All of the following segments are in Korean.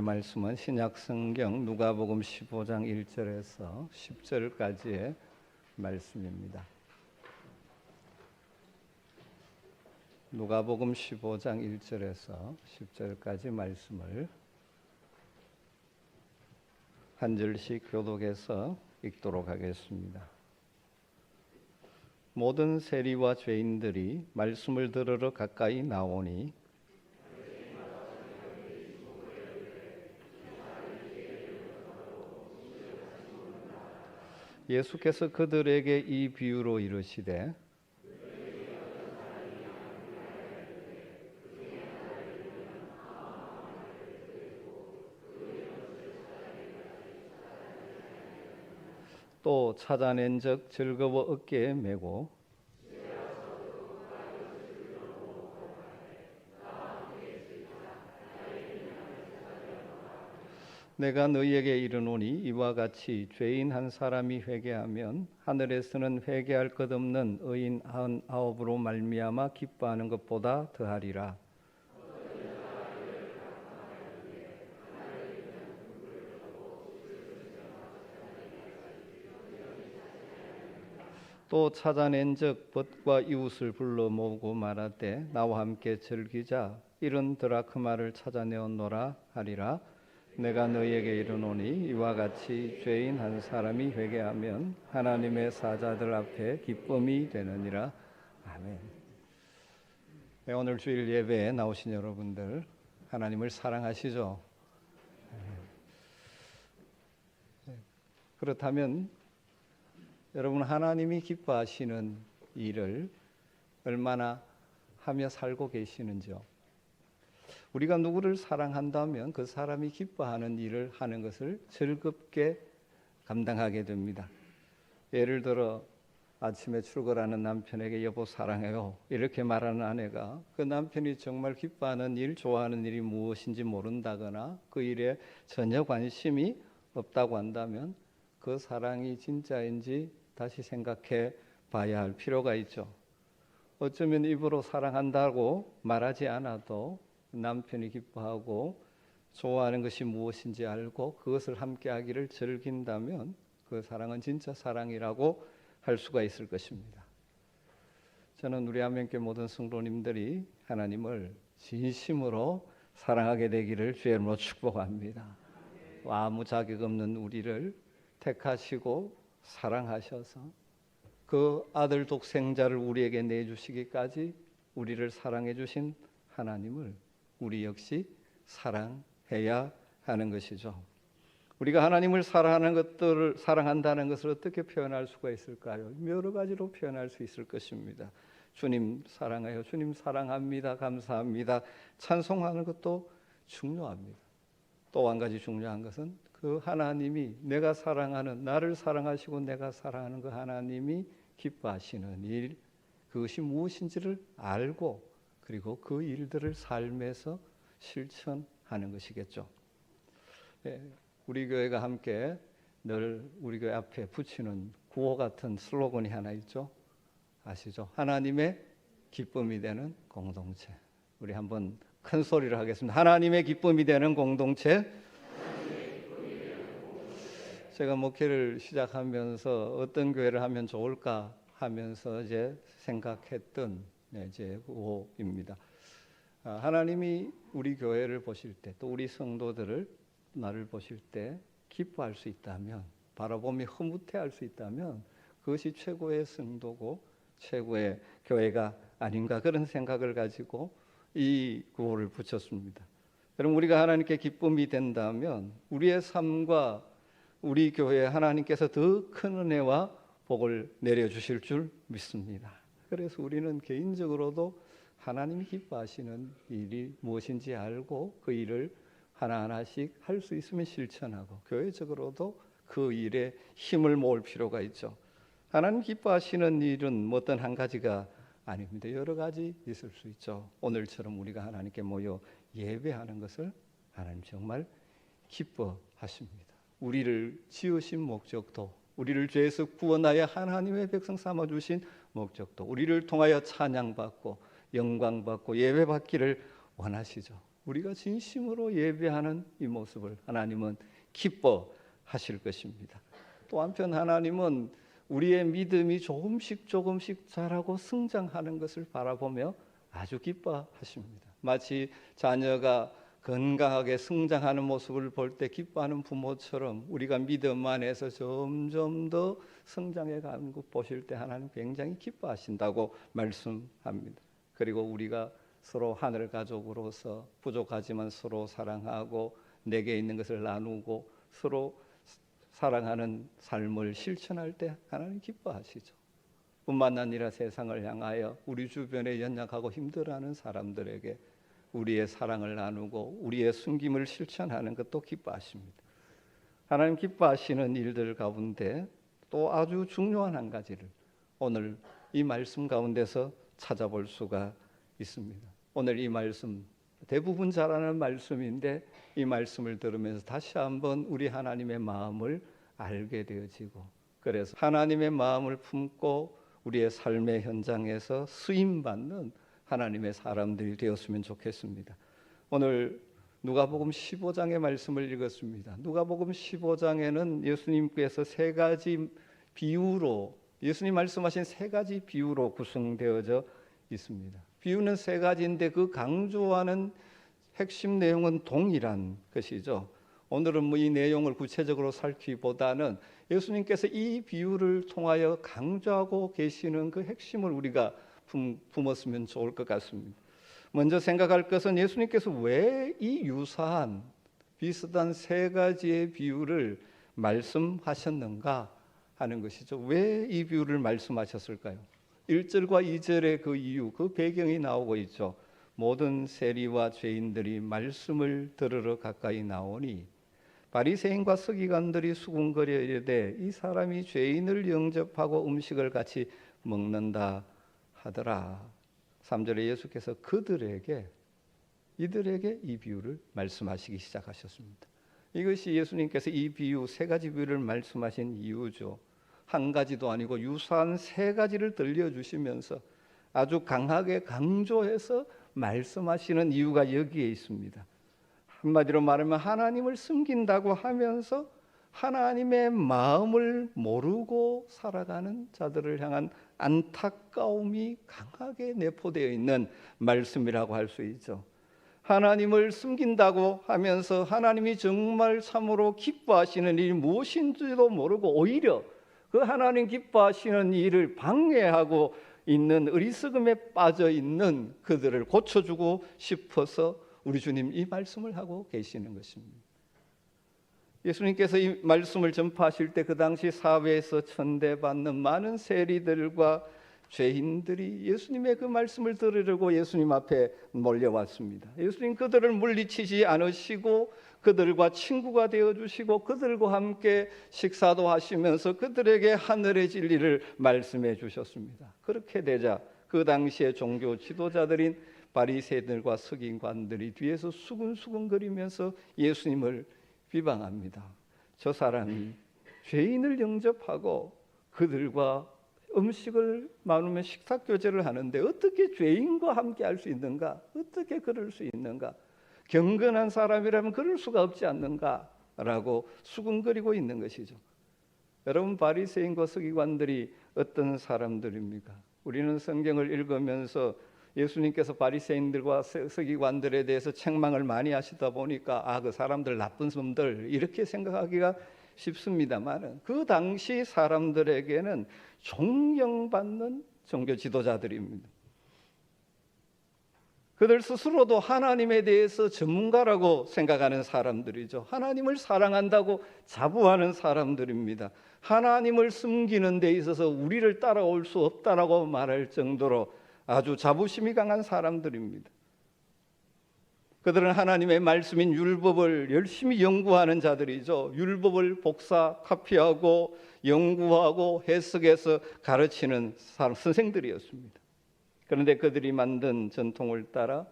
말씀은 신약성경 누가복음 15장 1절에서 10절까지의 말씀입니다. 누가복음 15장 1절에서 10절까지 말씀을 한 절씩 교독해서 읽도록 하겠습니다. 모든 세리와 죄인들이 말씀을 들으러 가까이 나오니 예수께서 그들에게 이 비유로 이르시되 또 찾아낸적 즐거워 어깨에 메고 내가 너희에게 이르노니 이와 같이 죄인 한 사람이 회개하면 하늘에서는 회개할 것 없는 의인 99으로 말미암아 기뻐하는 것보다 더하리라. 또 찾아낸적 벗과 이웃을 불러 모으고 말하되 나와 함께 즐기자. 이런 드라크마를 찾아내었노라 하리라. 내가 너희에게 이르노니 이와 같이 죄인 한 사람이 회개하면 하나님의 사자들 앞에 기쁨이 되느니라. 아멘. 네, 오늘 주일 예배에 나오신 여러분들 하나님을 사랑하시죠? 그렇다면 여러분 하나님이 기뻐하시는 일을 얼마나 하며 살고 계시는지요? 우리가 누구를 사랑한다면 그 사람이 기뻐하는 일을 하는 것을 즐겁게 감당하게 됩니다. 예를 들어 아침에 출근하는 남편에게 여보 사랑해요 이렇게 말하는 아내가 그 남편이 정말 기뻐하는 일, 좋아하는 일이 무엇인지 모른다거나 그 일에 전혀 관심이 없다고 한다면 그 사랑이 진짜인지 다시 생각해 봐야 할 필요가 있죠. 어쩌면 입으로 사랑한다고 말하지 않아도 남편이 기뻐하고 좋아하는 것이 무엇인지 알고 그것을 함께 하기를 즐긴다면 그 사랑은 진짜 사랑이라고 할 수가 있을 것입니다. 저는 우리 한명교회 모든 성도님들이 하나님을 진심으로 사랑하게 되기를 주의 이름으로 축복합니다. 아무 자격 없는 우리를 택하시고 사랑하셔서 그 아들 독생자를 우리에게 내주시기까지 우리를 사랑해 주신 하나님을 우리 역시 사랑해야 하는 것이죠. 우리가 하나님을 사랑한다는 것을 어떻게 표현할 수가 있을까요? 여러 가지로 표현할 수 있을 것입니다. 주님 사랑해요. 주님 사랑합니다. 감사합니다. 찬송하는 것도 중요합니다. 또 한 가지 중요한 것은 그 하나님이 내가 사랑하는 나를 사랑하시고 내가 사랑하는 그 하나님이 기뻐하시는 일 그것이 무엇인지를 알고 그리고 그 일들을 삶에서 실천하는 것이겠죠. 우리 교회가 함께 늘 우리 교회 앞에 붙이는 구호 같은 슬로건이 하나 있죠. 아시죠? 하나님의 기쁨이 되는 공동체. 우리 한번 큰 소리로 하겠습니다. 하나님의 기쁨이 되는 공동체. 제가 목회를 시작하면서 어떤 교회를 하면 좋을까 하면서 이제 생각했던 이제 구호입니다. 하나님이 우리 교회를 보실 때 또 우리 성도들을 나를 보실 때 기뻐할 수 있다면 바라보며 흐뭇해할 수 있다면 그것이 최고의 성도고 최고의 교회가 아닌가 그런 생각을 가지고 이 구호를 붙였습니다. 여러분 우리가 하나님께 기쁨이 된다면 우리의 삶과 우리 교회에 하나님께서 더 큰 은혜와 복을 내려주실 줄 믿습니다. 그래서 우리는 개인적으로도 하나님이 기뻐하시는 일이 무엇인지 알고 그 일을 하나하나씩 할 수 있으면 실천하고 교회적으로도 그 일에 힘을 모을 필요가 있죠. 하나님 기뻐하시는 일은 어떤 한 가지가 아닙니다. 여러 가지 있을 수 있죠. 오늘처럼 우리가 하나님께 모여 예배하는 것을 하나님 정말 기뻐하십니다. 우리를 지으신 목적도 우리를 죄에서 구원하여 하나님의 백성 삼아주신 목적도 우리를 통하여 찬양받고 영광받고 예배받기를 원하시죠. 우리가 진심으로 예배하는 이 모습을 하나님은 기뻐하실 것입니다. 또 한편 하나님은 우리의 믿음이 조금씩 자라고 성장하는 것을 바라보며 아주 기뻐하십니다. 마치 자녀가 건강하게 성장하는 모습을 볼 때 기뻐하는 부모처럼 우리가 믿음 안에서 점점 더 성장해 가는 것 보실 때 하나님 굉장히 기뻐하신다고 말씀합니다. 그리고 우리가 서로 하늘 가족으로서 부족하지만 서로 사랑하고 내게 있는 것을 나누고 서로 사랑하는 삶을 실천할 때 하나님 기뻐하시죠. 뿐만 아니라 세상을 향하여 우리 주변에 연약하고 힘들어하는 사람들에게 우리의 사랑을 나누고 우리의 숨김을 실천하는 것도 기뻐하십니다. 하나님 기뻐하시는 일들 가운데 또 아주 중요한 한 가지를 오늘 이 말씀 가운데서 찾아볼 수가 있습니다. 오늘 이 말씀 대부분 잘 아는 말씀인데 이 말씀을 들으면서 다시 한번 우리 하나님의 마음을 알게 되어지고 그래서 하나님의 마음을 품고 우리의 삶의 현장에서 쓰임받는 하나님의 사람들이 되었으면 좋겠습니다. 오늘 누가복음 15장의 말씀을 읽었습니다. 누가복음 15장에는 예수님께서 세 가지 비유로 예수님 말씀하신 세 가지 비유로 구성되어져 있습니다. 비유는 세 가지인데 그 강조하는 핵심 내용은 동일한 것이죠. 오늘은 이 내용을 구체적으로 살피기보다는 예수님께서 이 비유를 통하여 강조하고 계시는 그 핵심을 우리가 품었으면 좋을 것 같습니다. 먼저 생각할 것은 예수님께서 왜 이 유사한 비슷한 세 가지의 비유를 말씀하셨는가 하는 것이죠. 왜 이 비유를 말씀하셨을까요? 1절과 2절의 그 이유, 그 배경이 나오고 있죠. 모든 세리와 죄인들이 말씀을 들으러 가까이 나오니 바리새인과 서기관들이 수군거려 이르되 이 사람이 죄인을 영접하고 음식을 같이 먹는다 하더라. 3절에 예수께서 이들에게 이 비유를 말씀하시기 시작하셨습니다. 이것이 예수님께서 이 비유 세 가지 비유를 말씀하신 이유죠. 한 가지도 아니고 유사한 세 가지를 들려주시면서 아주 강하게 강조해서 말씀하시는 이유가 여기에 있습니다. 한마디로 말하면 하나님을 숨긴다고 하면서 하나님의 마음을 모르고 살아가는 자들을 향한 안타까움이 강하게 내포되어 있는 말씀이라고 할 수 있죠. 하나님을 숨긴다고 하면서 하나님이 정말 참으로 기뻐하시는 일이 무엇인지도 모르고 오히려 그 하나님 기뻐하시는 일을 방해하고 있는 어리석음에 빠져 있는 그들을 고쳐주고 싶어서 우리 주님 이 말씀을 하고 계시는 것입니다. 예수님께서 이 말씀을 전파하실 때 그 당시 사회에서 천대받는 많은 세리들과 죄인들이 예수님의 그 말씀을 들으려고 예수님 앞에 몰려왔습니다. 예수님 그들을 물리치지 않으시고 그들과 친구가 되어주시고 그들과 함께 식사도 하시면서 그들에게 하늘의 진리를 말씀해 주셨습니다. 그렇게 되자 그 당시의 종교 지도자들인 바리새인들과 서기관들이 뒤에서 수근수근거리면서 예수님을 비방합니다. 저 사람이 죄인을 영접하고 그들과 음식을 나누며 식사교제를 하는데 어떻게 죄인과 함께 할 수 있는가? 어떻게 그럴 수 있는가? 경건한 사람이라면 그럴 수가 없지 않는가라고 수군거리고 있는 것이죠. 여러분 바리새인과 서기관들이 어떤 사람들입니까? 우리는 성경을 읽으면서 예수님께서 바리새인들과 서기관들에 대해서 책망을 많이 하시다 보니까 그 사람들 나쁜 놈들 이렇게 생각하기가 쉽습니다만 그 당시 사람들에게는 존경받는 종교 지도자들입니다. 그들 스스로도 하나님에 대해서 전문가라고 생각하는 사람들이죠. 하나님을 사랑한다고 자부하는 사람들입니다. 하나님을 숨기는 데 있어서 우리를 따라올 수 없다라고 말할 정도로 아주 자부심이 강한 사람들입니다. 그들은 하나님의 말씀인 율법을 열심히 연구하는 자들이죠. 율법을 복사, 카피하고 연구하고 해석해서 가르치는 선생들이었습니다. 그런데 그들이 만든 전통을 따라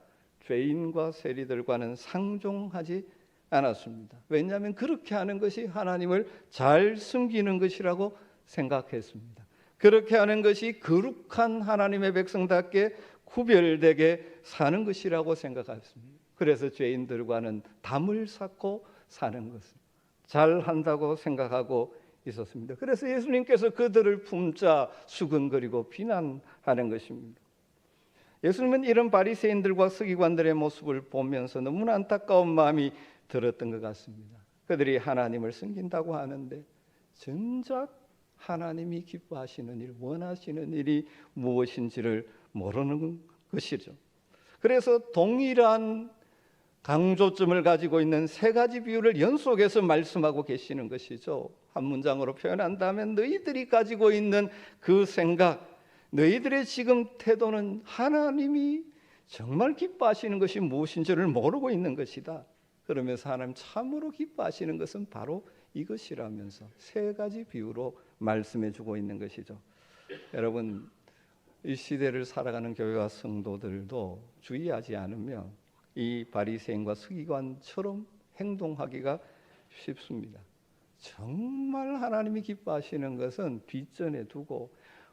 죄인과 세리들과는 상종하지 않았습니다. 왜냐하면 그렇게 하는 것이 하나님을 잘 숨기는 것이라고 생각했습니다. 그렇게 하는 것이 거룩한 하나님의 백성답게 구별되게 사는 것이라고 생각했습니다. 그래서 죄인들과는 담을 쌓고 사는 것을 잘한다고 생각하고 있었습니다. 그래서 예수님께서 그들을 품자 수근거리고 비난하는 것입니다. 예수님은 이런 바리새인들과 서기관들의 모습을 보면서 너무나 안타까운 마음이 들었던 것 같습니다. 그들이 하나님을 섬긴다고 하는데 정작 하나님이 기뻐하시는 일, 원하시는 일이 무엇인지를 모르는 것이죠. 그래서 동일한 강조점을 가지고 있는 세 가지 비유를 연속해서 말씀하고 계시는 것이죠. 한 문장으로 표현한다면 너희들이 가지고 있는 그 생각, 너희들의 지금 태도는 하나님이 정말 기뻐하시는 것이 무엇인지를 모르고 있는 것이다. 그러면서 하나님 참으로 기뻐하시는 것은 바로 이것이라면서 세 가지 비유로 말씀해 주고 있는 것이죠. 여러분, 이 시대를 살아가는 교회와 성도들도 주의하지 않으면 이 바리새인과 서기관처럼 행동하기가 쉽습니다. 정말 하나님이 기뻐하시는 것은 뒷전에 두고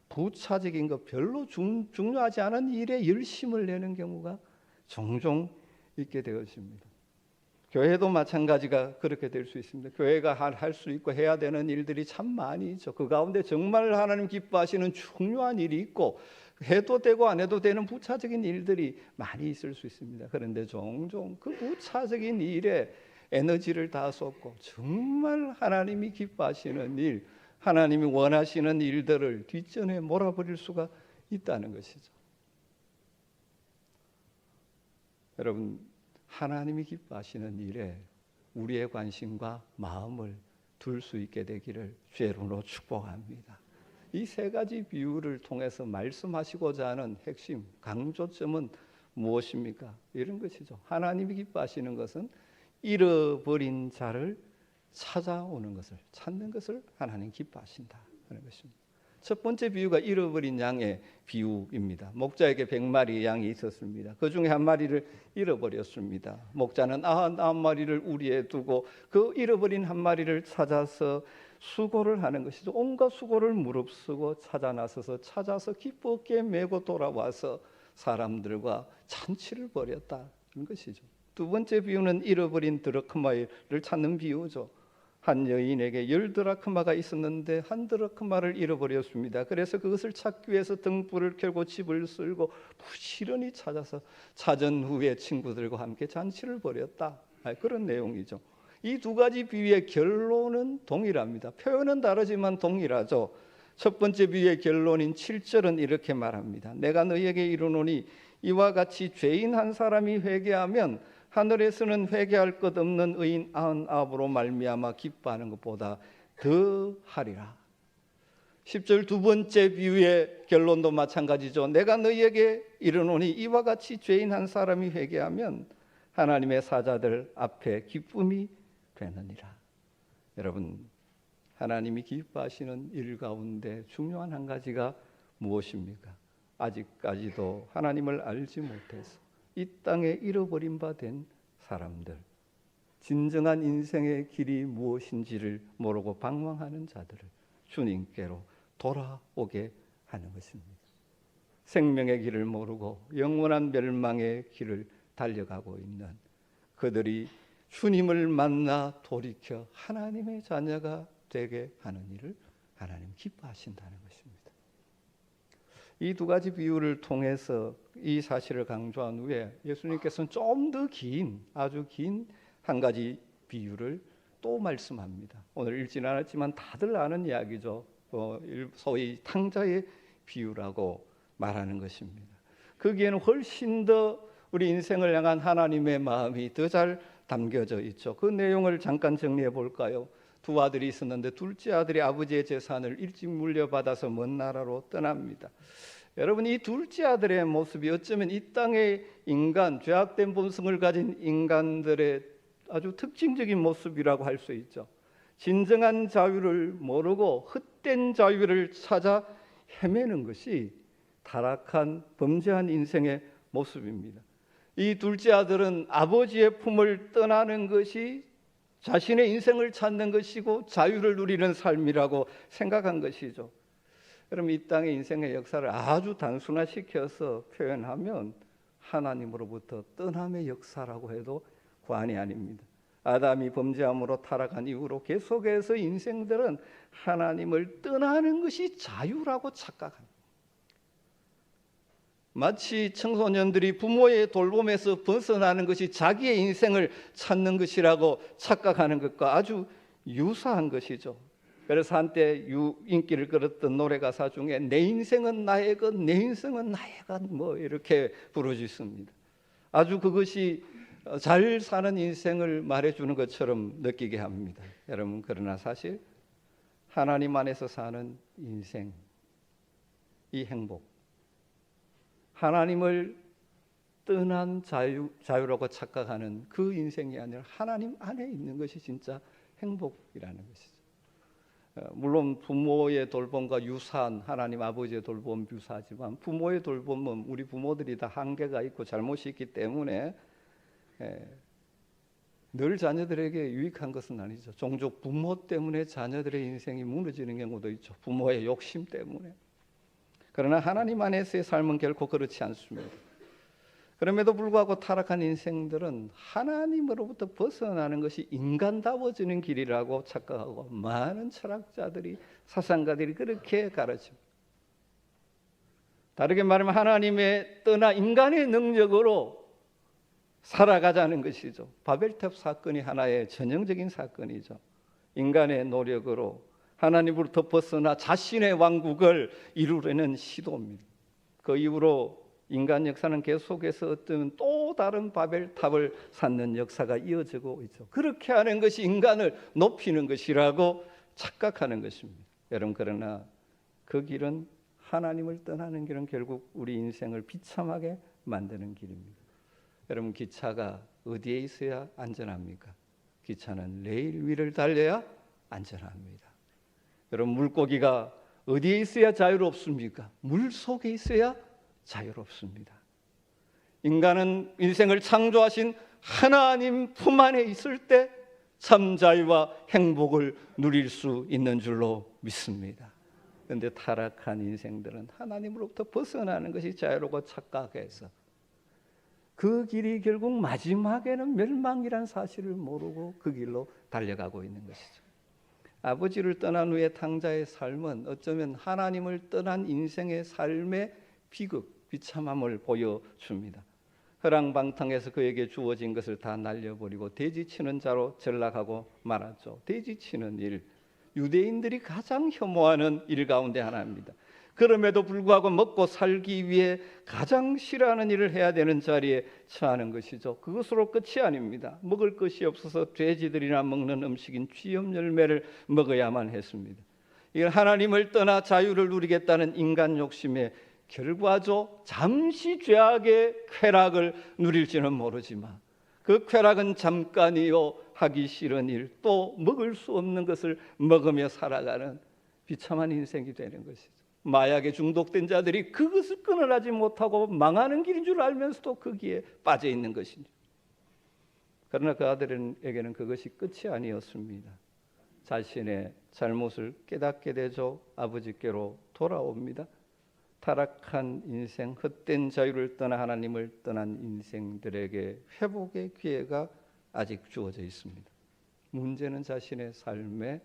부차적인 것, 별로 중요하지 않은 일에 열심을 내는 경우가 종종 있게 되어집니다. 교회도 마찬가지가 그렇게 될 수 있습니다. 교회가 할 수 있고 해야 되는 일들이 참 많이 있죠. 그 가운데 정말 하나님 기뻐하시는 중요한 일이 있고 해도 되고 안 해도 되는 부차적인 일들이 많이 있을 수 있습니다. 그런데 종종 그 부차적인 일에 에너지를 다 쏟고 정말 하나님이 기뻐하시는 일, 하나님이 원하시는 일들을 뒷전에 몰아버릴 수가 있다는 것이죠. 여러분, 하나님이 기뻐하시는 일에 우리의 관심과 마음을 둘 수 있게 되기를 주의 이름으로 축복합니다. 이 세 가지 비유를 통해서 말씀하시고자 하는 핵심, 강조점은 무엇입니까? 이런 것이죠. 하나님이 기뻐하시는 것은 잃어버린 자를 찾아오는 것을, 찾는 것을 하나님 기뻐하신다 하는 것입니다. 첫 번째 비유가 잃어버린 양의 비유입니다. 목자에게 100마리 양이 있었습니다. 그 중에 한 마리를 잃어버렸습니다. 목자는 99마리를 우리에 두고 그 잃어버린 한 마리를 찾아서 수고를 하는 것이죠. 온갖 수고를 무릅쓰고 찾아 나서서 찾아서 기쁘게 메고 돌아와서 사람들과 잔치를 벌였다는 것이죠. 두 번째 비유는 잃어버린 드라크마를 찾는 비유죠. 한 여인에게 10드라크마가 있었는데 한 드라크마를 잃어버렸습니다. 그래서 그것을 찾기 위해서 등불을 켜고 집을 쓸고 부지런히 찾아서 찾은 후에 친구들과 함께 잔치를 벌였다. 그런 내용이죠. 이 두 가지 비유의 결론은 동일합니다. 표현은 다르지만 동일하죠. 첫 번째 비유의 결론인 7절은 이렇게 말합니다. 내가 너희에게 이르노니 이와 같이 죄인 한 사람이 회개하면 하늘에서는 회개할 것 없는 의인 99으로 말미암아 기뻐하는 것보다 더 하리라. 10절 두 번째 비유의 결론도 마찬가지죠. 내가 너희에게 이르노니 이와 같이 죄인 한 사람이 회개하면 하나님의 사자들 앞에 기쁨이 되느니라. 여러분, 하나님이 기뻐하시는 일 가운데 중요한 한 가지가 무엇입니까? 아직까지도 하나님을 알지 못해서 이 땅에 잃어버린 바 된 사람들, 진정한 인생의 길이 무엇인지를 모르고 방황하는 자들을 주님께로 돌아오게 하는 것입니다. 생명의 길을 모르고 영원한 멸망의 길을 달려가고 있는 그들이 주님을 만나 돌이켜 하나님의 자녀가 되게 하는 일을 하나님 기뻐하신다는 것입니다. 이 두 가지 비유를 통해서 이 사실을 강조한 후에 예수님께서는 좀 더 긴, 아주 긴 한 가지 비유를 또 말씀합니다. 오늘 읽지는 않았지만 다들 아는 이야기죠. 소위 탕자의 비유라고 말하는 것입니다. 거기에는 훨씬 더 우리 인생을 향한 하나님의 마음이 더 잘 담겨져 있죠. 그 내용을 잠깐 정리해 볼까요? 두 아들이 있었는데 둘째 아들이 아버지의 재산을 일찍 물려받아서 먼 나라로 떠납니다. 여러분, 이 둘째 아들의 모습이 어쩌면 이 땅의 인간, 죄악된 본성을 가진 인간들의 아주 특징적인 모습이라고 할 수 있죠. 진정한 자유를 모르고 헛된 자유를 찾아 헤매는 것이 타락한 범죄한 인생의 모습입니다. 이 둘째 아들은 아버지의 품을 떠나는 것이 자신의 인생을 찾는 것이고 자유를 누리는 삶이라고 생각한 것이죠. 그럼 이 땅의 인생의 역사를 아주 단순화시켜서 표현하면 하나님으로부터 떠남의 역사라고 해도 과언이 아닙니다. 아담이 범죄함으로 타락한 이후로 계속해서 인생들은 하나님을 떠나는 것이 자유라고 착각합니다. 마치 청소년들이 부모의 돌봄에서 벗어나는 것이 자기의 인생을 찾는 것이라고 착각하는 것과 아주 유사한 것이죠. 그래서 한때 인기를 끌었던 노래 가사 중에 내 인생은 나의 것, 내 인생은 나의 것 뭐 이렇게 부르짖습니다. 아주 그것이 잘 사는 인생을 말해주는 것처럼 느끼게 합니다. 여러분, 그러나 사실 하나님 안에서 사는 인생, 이 행복, 하나님을 떠난 자유라고 착각하는 그 인생이 아니라 하나님 안에 있는 것이 진짜 행복이라는 것이죠. 물론 부모의 돌봄과 유사한, 하나님 아버지의 돌봄 유사하지만 부모의 돌봄은 우리 부모들이 다 한계가 있고 잘못이 있기 때문에 늘 자녀들에게 유익한 것은 아니죠. 종종 부모 때문에 자녀들의 인생이 무너지는 경우도 있죠. 부모의 욕심 때문에. 그러나 하나님 안에서의 삶은 결코 그렇지 않습니다. 그럼에도 불구하고 타락한 인생들은 하나님으로부터 벗어나는 것이 인간다워지는 길이라고 착각하고 많은 철학자들이, 사상가들이 그렇게 가르칩니다. 다르게 말하면 하나님의 떠나 인간의 능력으로 살아가자는 것이죠. 바벨탑 사건이 하나의 전형적인 사건이죠. 인간의 노력으로 하나님으로부터 벗어나 자신의 왕국을 이루려는 시도입니다. 그 이후로 인간 역사는 계속해서 어떤 또 다른 바벨탑을 쌓는 역사가 이어지고 있죠. 그렇게 하는 것이 인간을 높이는 것이라고 착각하는 것입니다. 여러분, 그러나 그 길은, 하나님을 떠나는 길은 결국 우리 인생을 비참하게 만드는 길입니다. 여러분, 기차가 어디에 있어야 안전합니까? 기차는 레일 위를 달려야 안전합니다. 여러분, 물고기가 어디에 있어야 자유롭습니까? 물 속에 있어야 자유롭습니다. 인간은 인생을 창조하신 하나님 품 안에 있을 때 참 자유와 행복을 누릴 수 있는 줄로 믿습니다. 그런데 타락한 인생들은 하나님으로부터 벗어나는 것이 자유롭고 착각해서 그 길이 결국 마지막에는 멸망이란 사실을 모르고 그 길로 달려가고 있는 것이죠. 아버지를 떠난 후의 탕자의 삶은 어쩌면 하나님을 떠난 인생의 삶의 비극, 비참함을 보여줍니다. 허랑방탕에서 그에게 주어진 것을 다 날려버리고 돼지치는 자로 전락하고 말았죠. 돼지치는 일, 유대인들이 가장 혐오하는 일 가운데 하나입니다. 그럼에도 불구하고 먹고 살기 위해 가장 싫어하는 일을 해야 되는 자리에 처하는 것이죠. 그것으로 끝이 아닙니다. 먹을 것이 없어서 돼지들이나 먹는 음식인 쥐염 열매를 먹어야만 했습니다. 이건 하나님을 떠나 자유를 누리겠다는 인간 욕심의 결과죠. 잠시 죄악의 쾌락을 누릴지는 모르지만 그 쾌락은 잠깐이요, 하기 싫은 일, 또 먹을 수 없는 것을 먹으며 살아가는 비참한 인생이 되는 것이죠. 마약에 중독된 자들이 그것을 끊어나지 못하고 망하는 길인 줄 알면서도 거기에 빠져 있는 것이죠. 그러나 그 아들에게는 그것이 끝이 아니었습니다. 자신의 잘못을 깨닫게 되죠. 아버지께로 돌아옵니다. 타락한 인생, 헛된 자유를 떠나 하나님을 떠난 인생들에게 회복의 기회가 아직 주어져 있습니다. 문제는 자신의 삶의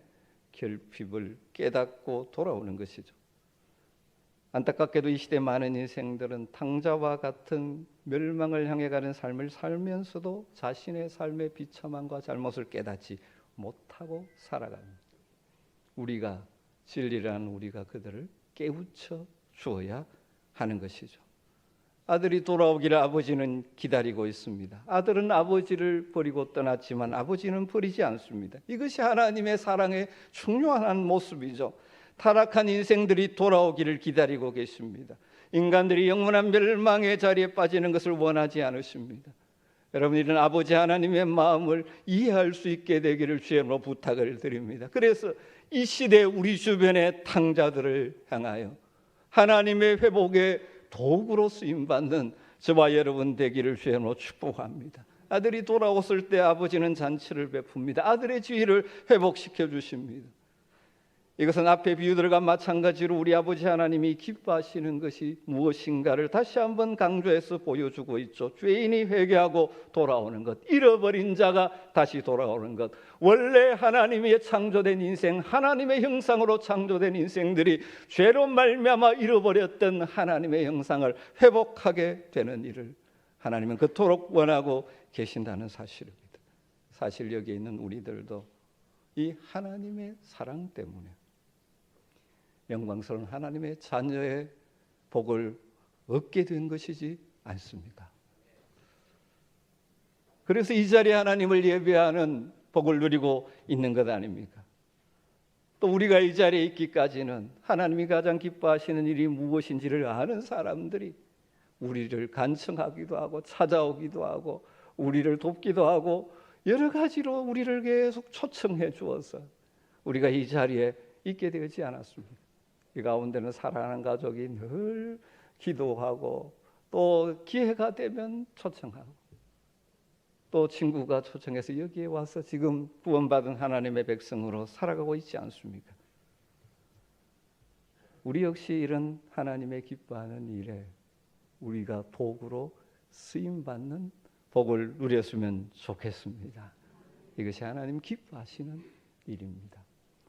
결핍을 깨닫고 돌아오는 것이죠. 안타깝게도 이 시대 많은 인생들은 탕자와 같은 멸망을 향해 가는 삶을 살면서도 자신의 삶의 비참함과 잘못을 깨닫지 못하고 살아갑니다. 우리가, 진리라는 우리가 그들을 깨우쳐 주어야 하는 것이죠. 아들이 돌아오기를 아버지는 기다리고 있습니다. 아들은 아버지를 버리고 떠났지만 아버지는 버리지 않습니다. 이것이 하나님의 사랑의 중요한 모습이죠. 타락한 인생들이 돌아오기를 기다리고 계십니다. 인간들이 영원한 멸망의 자리에 빠지는 것을 원하지 않으십니다. 여러분, 이런 아버지 하나님의 마음을 이해할 수 있게 되기를 주님으로 부탁을 드립니다. 그래서 이 시대 우리 주변의 탕자들을 향하여 하나님의 회복의 도구로 쓰임받는 저와 여러분 되기를 주님으로 축복합니다. 아들이 돌아왔을 때 아버지는 잔치를 베풉니다. 아들의 지위를 회복시켜 주십니다. 이것은 앞의 비유들과 마찬가지로 우리 아버지 하나님이 기뻐하시는 것이 무엇인가를 다시 한번 강조해서 보여주고 있죠. 죄인이 회개하고 돌아오는 것, 잃어버린 자가 다시 돌아오는 것, 원래 하나님의 창조된 인생, 하나님의 형상으로 창조된 인생들이 죄로 말미암아 잃어버렸던 하나님의 형상을 회복하게 되는 일을 하나님은 그토록 원하고 계신다는 사실입니다. 사실 여기 있는 우리들도 이 하나님의 사랑 때문에 영광스러운 하나님의 자녀의 복을 얻게 된 것이지 않습니까? 그래서 이 자리에 하나님을 예배하는 복을 누리고 있는 것 아닙니까? 또 우리가 이 자리에 있기까지는 하나님이 가장 기뻐하시는 일이 무엇인지를 아는 사람들이 우리를 간청하기도 하고 찾아오기도 하고 우리를 돕기도 하고 여러 가지로 우리를 계속 초청해 주어서 우리가 이 자리에 있게 되지 않았습니까? 이 가운데는 사랑하는 가족이 늘 기도하고 또 기회가 되면 초청하고 또 친구가 초청해서 여기에 와서 지금 구원받은 하나님의 백성으로 살아가고 있지 않습니까? 우리 역시 이런 하나님의 기뻐하는 일에 우리가 복으로 쓰임받는 복을 누렸으면 좋겠습니다. 이것이 하나님 기뻐하시는 일입니다.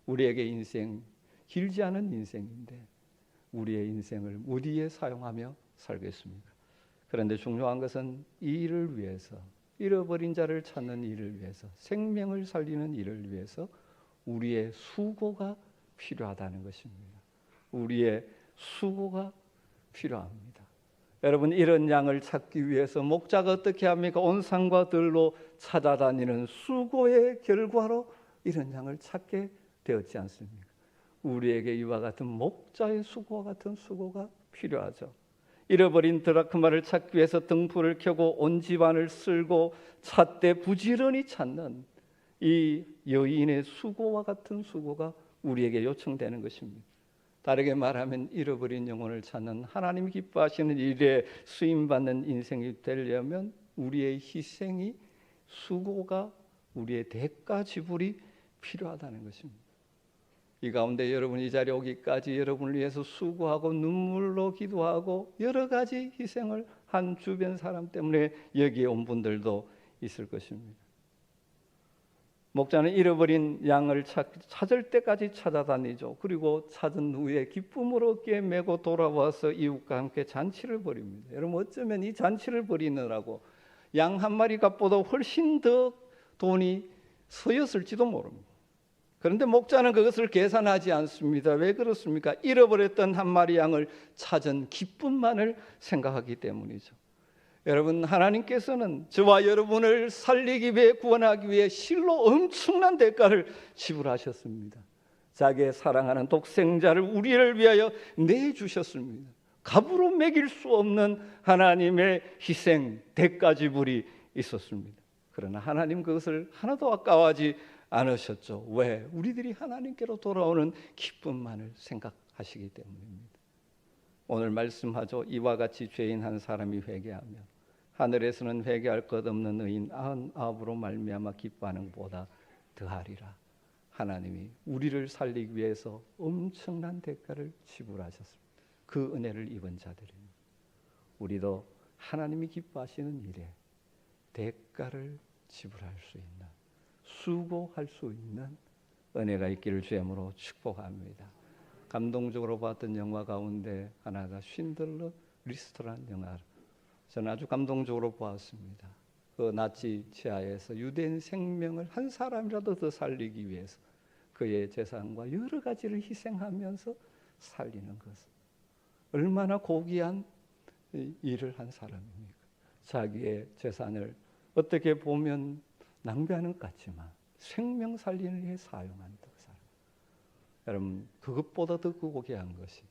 우리에게 인생 길지 않은 인생인데 우리의 인생을 무디에 사용하며 살겠습니까? 그런데 중요한 것은 이 일을 위해서, 잃어버린 자를 찾는 일을 위해서, 생명을 살리는 일을 위해서 우리의 수고가 필요하다는 것입니다. 우리의 수고가 필요합니다. 여러분, 이런 양을 찾기 위해서 목자가 어떻게 합니까? 온 산과 들로 찾아다니는 수고의 결과로 이런 양을 찾게 되었지 않습니까? 우리에게 이와 같은 목자의 수고와 같은 수고가 필요하죠. 잃어버린 드라크마를 찾기 위해서 등불을 켜고 온 집안을 쓸고 찾되 부지런히 찾는 이 여인의 수고와 같은 수고가 우리에게 요청되는 것입니다. 다르게 말하면 잃어버린 영혼을 찾는 하나님이 기뻐하시는 일에 쓰임받는 인생이 되려면 우리의 희생이, 수고가, 우리의 대가 지불이 필요하다는 것입니다. 이 가운데 여러분 이 자리에 오기까지 여러분을 위해서 수고하고 눈물로 기도하고 여러 가지 희생을 한 주변 사람 때문에 여기에 온 분들도 있을 것입니다. 목자는 잃어버린 양을 찾을 때까지 찾아다니죠. 그리고 찾은 후에 기쁨으로 어깨에 메고 돌아와서 이웃과 함께 잔치를 벌입니다. 여러분 어쩌면 이 잔치를 벌이느라고 양 한 마리 값보다 훨씬 더 돈이 서였을지도 모릅니다. 그런데 목자는 그것을 계산하지 않습니다. 왜 그렇습니까? 잃어버렸던 한 마리 양을 찾은 기쁨만을 생각하기 때문이죠. 여러분, 하나님께서는 저와 여러분을 살리기 위해, 구원하기 위해 실로 엄청난 대가를 지불하셨습니다. 자기의 사랑하는 독생자를 우리를 위하여 내주셨습니다. 값으로 매길 수 없는 하나님의 희생, 대가 지불이 있었습니다. 그러나 하나님 그것을 하나도 아까워하지 않으셨죠. 왜? 우리들이 하나님께로 돌아오는 기쁨만을 생각하시기 때문입니다. 오늘 말씀하죠. 이와 같이 죄인 한 사람이 회개하면 하늘에서는 회개할 것 없는 의인 99으로 말미암아 기뻐하는 것보다 더하리라. 하나님이 우리를 살리기 위해서 엄청난 대가를 지불하셨습니다. 그 은혜를 입은 자들입니다. 우리도 하나님이 기뻐하시는 일에 대가를 지불할 수 있는, 수고할 수 있는 은혜가 있기를 주님으로 축복합니다. 감동적으로 봤던 영화 가운데 하나가 쉰들러 리스트라는 영화, 저는 아주 감동적으로 보았습니다. 그 나치 지하에서 유대인 생명을 한 사람이라도 더 살리기 위해서 그의 재산과 여러 가지를 희생하면서 살리는 것, 얼마나 고귀한 일을 한 사람입니까? 자기의 재산을 어떻게 보면 낭비하는 것 같지만 생명 살리는 일에 사용한 그 사람. 여러분, 그것보다 더 고귀한 것이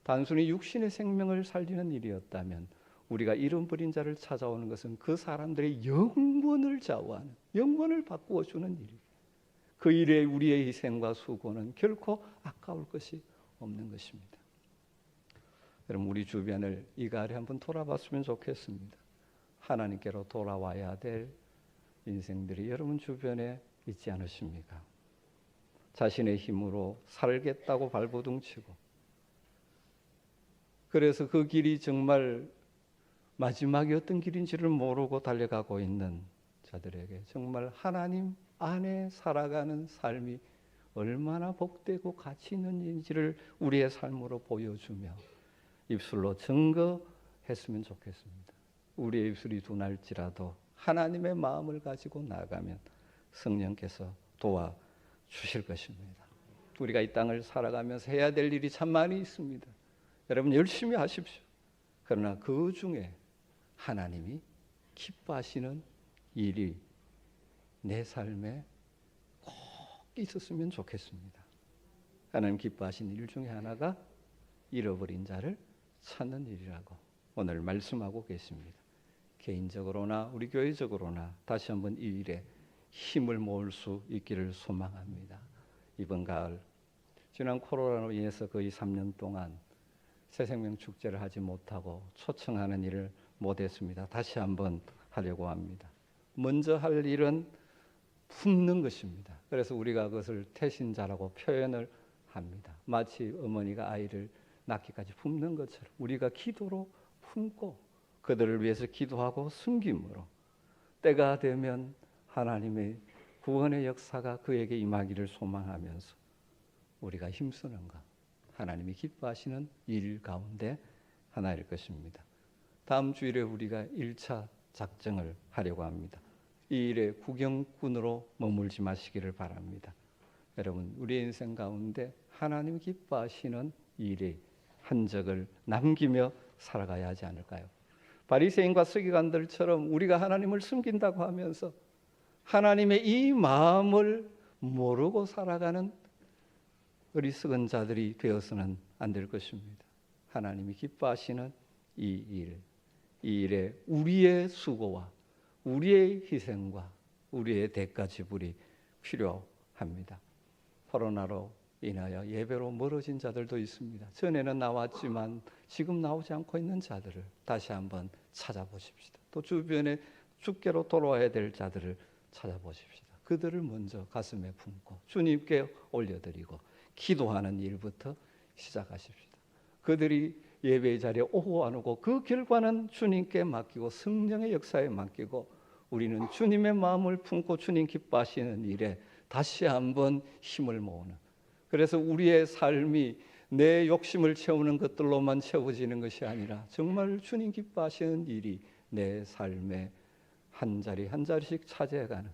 단순히 육신의 생명을 살리는 일이었다면 우리가 잃어버린 자를 찾아오는 것은 그 사람들의 영혼을 좌우하는, 영혼을 바꾸어 주는 일이에요. 그 일에 우리의 희생과 수고는 결코 아까울 것이 없는 것입니다. 여러분, 우리 주변을 이가을에 한번 돌아봤으면 좋겠습니다. 하나님께로 돌아와야 될 인생들이 여러분 주변에 있지 않으십니까? 자신의 힘으로 살겠다고 발버둥치고, 그래서 그 길이 정말 마지막이 어떤 길인지를 모르고 달려가고 있는 자들에게 정말 하나님 안에 살아가는 삶이 얼마나 복되고 가치 있는 일인지를 우리의 삶으로 보여주며 입술로 증거했으면 좋겠습니다. 우리의 입술이 둔할지라도 하나님의 마음을 가지고 나아가면 성령께서 도와주실 것입니다. 우리가 이 땅을 살아가면서 해야 될 일이 참 많이 있습니다. 여러분 열심히 하십시오. 그러나 그 중에 하나님이 기뻐하시는 일이 내 삶에 꼭 있었으면 좋겠습니다. 하나님 기뻐하시는 일 중에 하나가 잃어버린 자를 찾는 일이라고 오늘 말씀하고 계십니다. 개인적으로나 우리 교회적으로나 다시 한번 이 일에 힘을 모을 수 있기를 소망합니다. 이번 가을 지난 코로나로 인해서 거의 3년 동안 새생명 축제를 하지 못하고 초청하는 일을 못했습니다. 다시 한번 하려고 합니다. 먼저 할 일은 품는 것입니다. 그래서 우리가 그것을 태신자라고 표현을 합니다. 마치 어머니가 아이를 낳기까지 품는 것처럼 우리가 기도로 품고 그들을 위해서 기도하고 숨김으로 때가 되면 하나님의 구원의 역사가 그에게 임하기를 소망하면서 우리가 힘쓰는 것, 하나님이 기뻐하시는 일 가운데 하나일 것입니다. 다음 주일에 우리가 1차 작정을 하려고 합니다. 이 일에 구경꾼으로 머물지 마시기를 바랍니다. 여러분, 우리의 인생 가운데 하나님이 기뻐하시는 일의 흔적을 남기며 살아가야 하지 않을까요? 바리새인과 서기관들처럼 우리가 하나님을 숨긴다고 하면서 하나님의 이 마음을 모르고 살아가는 어리석은 자들이 되어서는 안 될 것입니다. 하나님이 기뻐하시는 이 일에 우리의 수고와 우리의 희생과 우리의 대가 지불이 필요합니다. 코로나로 인하여 예배로 멀어진 자들도 있습니다. 전에는 나왔지만 지금 나오지 않고 있는 자들을 다시 한번 찾아보십시다. 또 주변에 주께로 돌아와야 될 자들을 찾아보십시다. 그들을 먼저 가슴에 품고 주님께 올려드리고 기도하는 일부터 시작하십시다. 그들이 예배의 자리에 오고 안 오고 그 결과는 주님께 맡기고 성령의 역사에 맡기고 우리는 주님의 마음을 품고 주님 기뻐하시는 일에 다시 한번 힘을 모으는, 그래서 우리의 삶이 내 욕심을 채우는 것들로만 채워지는 것이 아니라 정말 주님 기뻐하시는 일이 내 삶에 한 자리 한 자리씩 차지해가는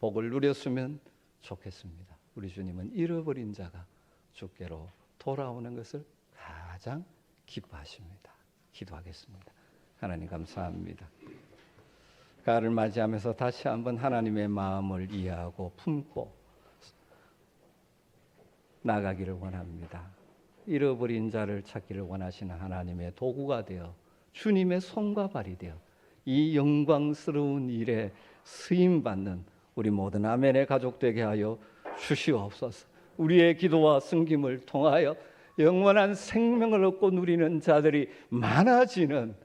복을 누렸으면 좋겠습니다. 우리 주님은 잃어버린 자가 주께로 돌아오는 것을 가장 기뻐하십니다. 기도하겠습니다. 하나님 감사합니다. 가을을 맞이하면서 다시 한번 하나님의 마음을 이해하고 품고 나가기를 원합니다. 잃어버린 자를 찾기를 원하시는 하나님의 도구가 되어 주님의 손과 발이 되어 이 영광스러운 일에 쓰임받는 우리 모든 아멘의 가족 되게 하여 주시옵소서. 우리의 기도와 섬김을 통하여 영원한 생명을 얻고 누리는 자들이 많아지는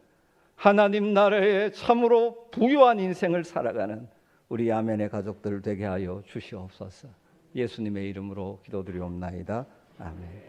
하나님 나라에 참으로 부유한 인생을 살아가는 우리 아멘의 가족들 되게 하여 주시옵소서. 예수님의 이름으로 기도드리옵나이다. 아멘.